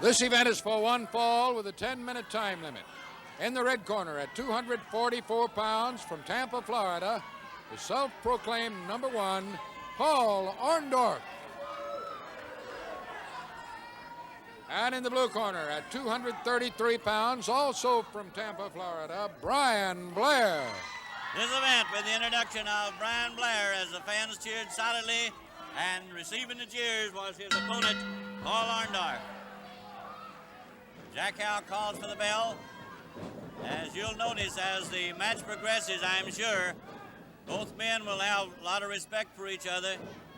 This event is for one fall with a 10-minute time limit. In the red corner at 244 pounds from Tampa, Florida, the self-proclaimed number one, Paul Orndorff. And in the blue corner at 233 pounds, also from Tampa, Florida, Brian Blair. This event with the introduction of Brian Blair as the fans cheered solidly, and receiving the cheers was his opponent, Paul Orndorff. Jack Howe calls for the bell. As you'll notice, as the match progresses, I'm sure both men will have a lot of respect for each other.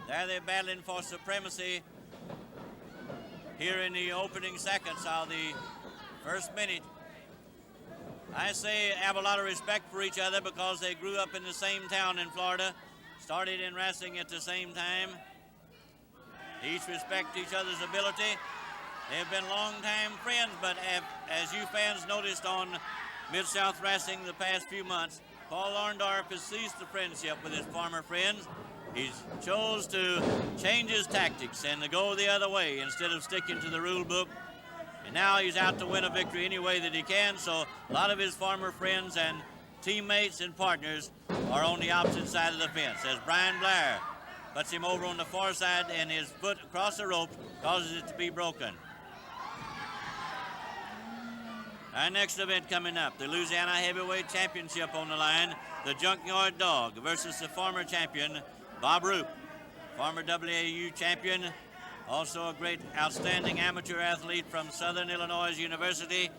There they're battling for supremacy here in the opening seconds of the first minute. I say have a lot of respect for each other because they grew up in the same town in Florida, started in wrestling at the same time. Each respect each other's ability. They've been longtime friends, but as you fans noticed on Mid-South Wrestling the past few months, Paul Orndorff has ceased the friendship with his former friends. He chose to change his tactics and to go the other way instead of sticking to the rule book. And now he's out to win a victory any way that he can, so a lot of his former friends and teammates and partners are on the opposite side of the fence. As Brian Blair puts him over on the far side and his foot across the rope causes it to be broken. Our next event coming up, the Louisiana Heavyweight Championship on the line, the Junkyard Dog versus the former champion, Bob Roop, former WAU champion, also a great, outstanding amateur athlete from Southern Illinois University,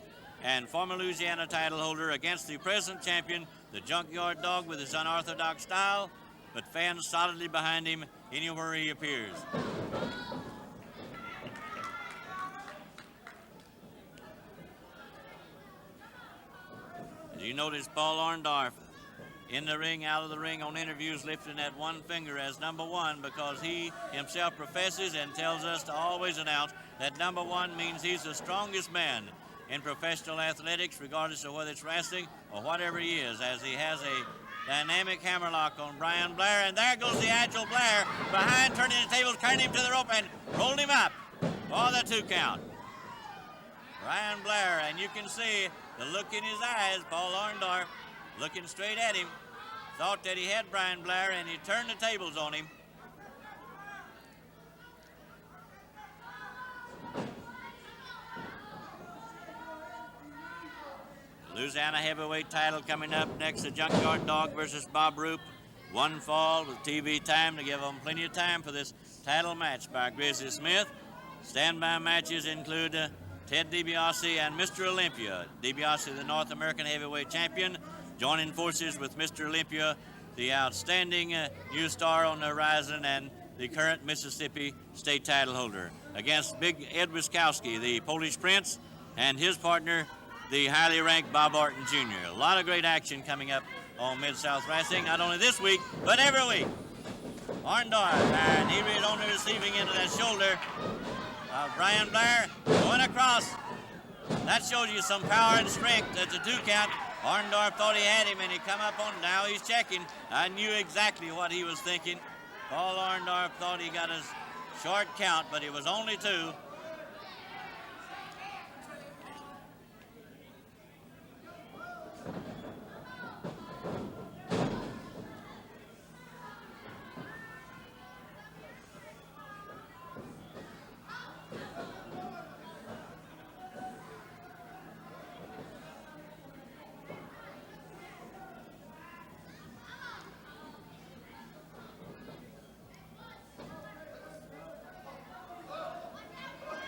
and former Louisiana title holder against the present champion, the Junkyard Dog, with his unorthodox style, but fans solidly behind him anywhere he appears. As you notice, Paul Orndorff in the ring, out of the ring on interviews, lifting that one finger as number one because he himself professes and tells us to always announce that number one means he's the strongest man in professional athletics, regardless of whether it's wrestling or whatever he is, as he has a dynamic hammerlock on Brian Blair. And there goes the agile Blair behind, turning the tables, carrying him to the rope and rolled him up for the 2 count. Brian Blair, and you can see the look in his eyes, Paul Orndorff looking straight at him, thought that he had Brian Blair, and he turned the tables on him. Louisiana heavyweight title coming up next, the Junkyard Dog versus Bob Roop. One fall with TV time to give them plenty of time for this title match by Grizzly Smith. Standby matches include Ted DiBiase and Mr. Olympia. DiBiase, the North American heavyweight champion, joining forces with Mr. Olympia, the outstanding new star on the horizon and the current Mississippi state title holder, against Big Ed Wiskowski, the Polish Prince, and his partner, the highly ranked Bob Orton Jr. A lot of great action coming up on Mid-South Wrestling, not only this week, but every week. Orndorff, and he is on the receiving end of that shoulder. Brian Blair going across. That shows you some power and strength at the 2 count. Orndorff thought he had him, and he come up on. Now he's checking. I knew exactly what he was thinking. Paul Orndorff thought he got his short count, but it was only 2.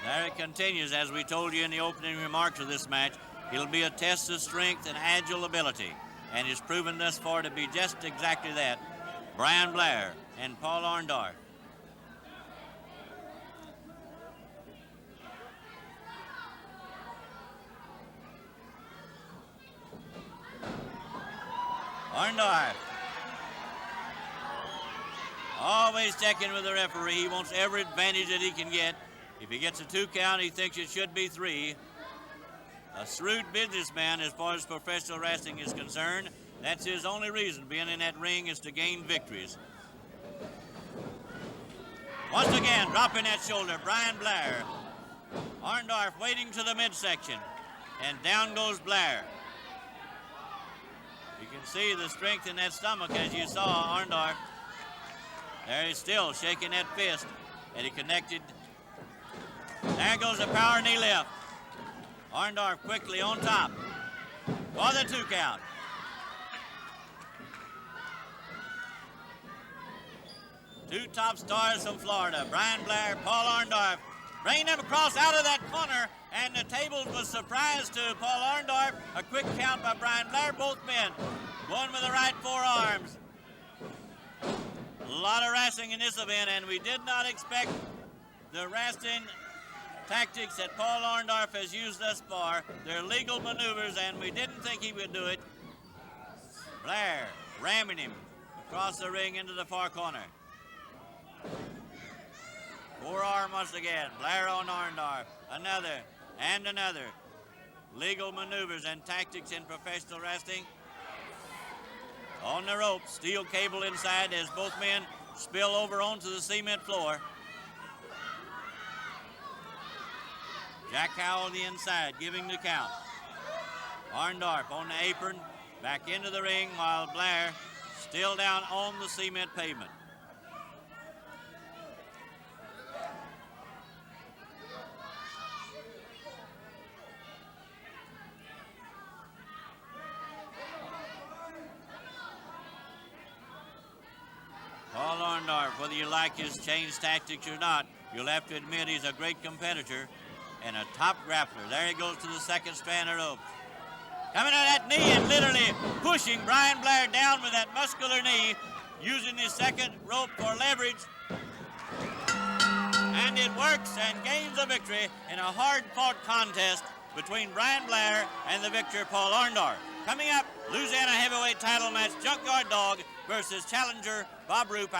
There it continues, as we told you in the opening remarks of this match. It'll be a test of strength and agile ability, and it's proven thus far to be just exactly that. Brian Blair and Paul Orndorff. Orndorff always checking with the referee. He wants every advantage that he can get. If he gets a 2 count, he thinks it should be 3. A shrewd businessman as far as professional wrestling is concerned. That's his only reason being in that ring, is to gain victories. Once again, dropping that shoulder, Brian Blair. Orndorff waiting to the midsection, and down goes Blair. You can see the strength in that stomach as you saw Orndorff. There he's still shaking that fist, and he connected. There goes a power knee left. Orndorff quickly on top for the 2 count. Two top stars from Florida, Brian Blair, Paul Orndorff, bringing them across out of that corner, and the tables was surprised to Paul Orndorff. A quick count by Brian Blair, both men. One with the right forearms. A lot of wrestling in this event, and we did not expect the wrestling tactics that Paul Orndorff has used thus far. They're legal maneuvers, and we didn't think he would do it. Blair ramming him across the ring into the far corner. Forearm once again. Blair on Orndorff. Another and another. Legal maneuvers and tactics in professional wrestling. On the rope, steel cable inside as both men spill over onto the cement floor. Jack Howell on the inside, giving the count. Orndorff on the apron, back into the ring while Blair still down on the cement pavement. Paul Orndorff, whether you like his change tactics or not, you'll have to admit he's a great competitor and a top grappler. There he goes to the second strand of rope. Coming on that knee and literally pushing Brian Blair down with that muscular knee, using his second rope for leverage. And it works and gains a victory in a hard-fought contest between Brian Blair and the victor, Paul Orndorff. Coming up, Louisiana heavyweight title match, Junkyard Dog versus challenger Bob Roop.